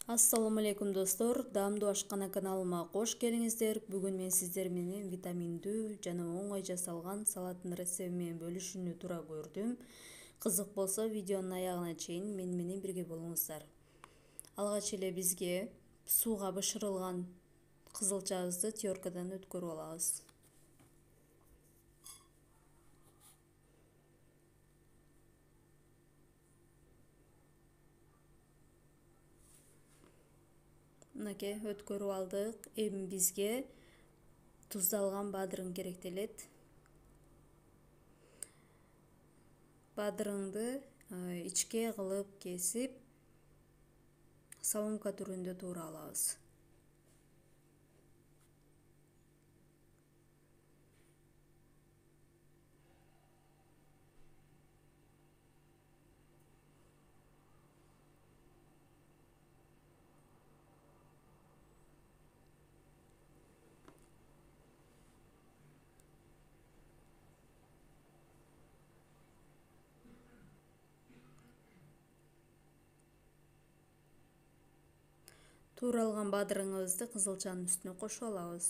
Assalamu алейкум достор, даамдуу ашкана каналыма кош келиңиздер. Бүгүн мен сиздер менен витаминдүү жана оңой жасалган салаттын рецепти менен бөлүшүүнү туура көрдүм. Кызык болсо видеонун аягына чейин менен бирге болуңуздар. Алгач эле бизге сууга бышырылган кызылчабызды теркадан өткөрүп алабыз. Мынакей өткөрүп алдык. Эми бизге туздалган бадырың керектелет. Бадырыңды ичке кылып кесип, соломка түрүндө туура алабыз. Тууралган бадырыңыбызды кызылчанын үстүнө кошуп алабыз.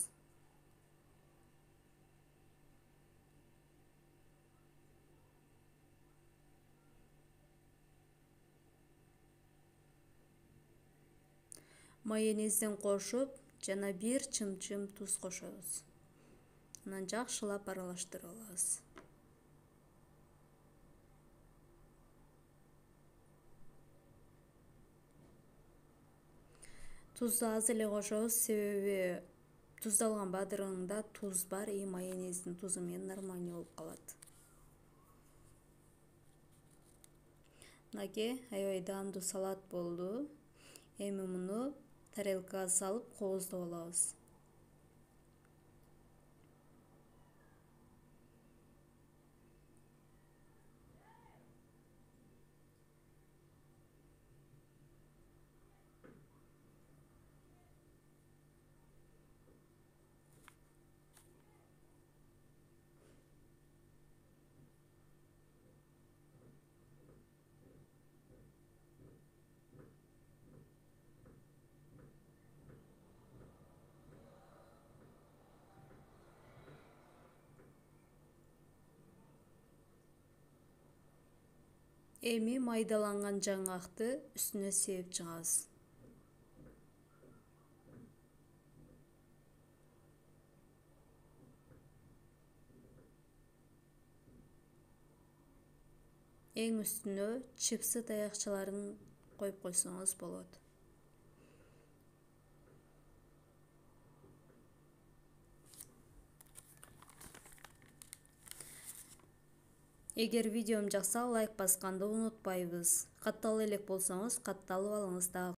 Майонезден кошуп, жана бир чымчым туз кошобуз. Анан жакшылап аралаштырып алабыз. Тузду аз эле кошобуз, себеби туздалган бадырыңда туз бар, майонездин тузу менен нормальный болуп калат. Мынакей аябай даамдуу салат болду. Эми муну тарелкага салып кооздоп алабыз. Эми майдаланган жаңгакты үстүнө сээп чыгабыз. Эң үстүнө чипсы таякчаларын коюп койсоңуз болот. Эгер видеом жакса, лайк басканды унутпайбыз. Катталып элек болсоңуз, катталып алыңыз.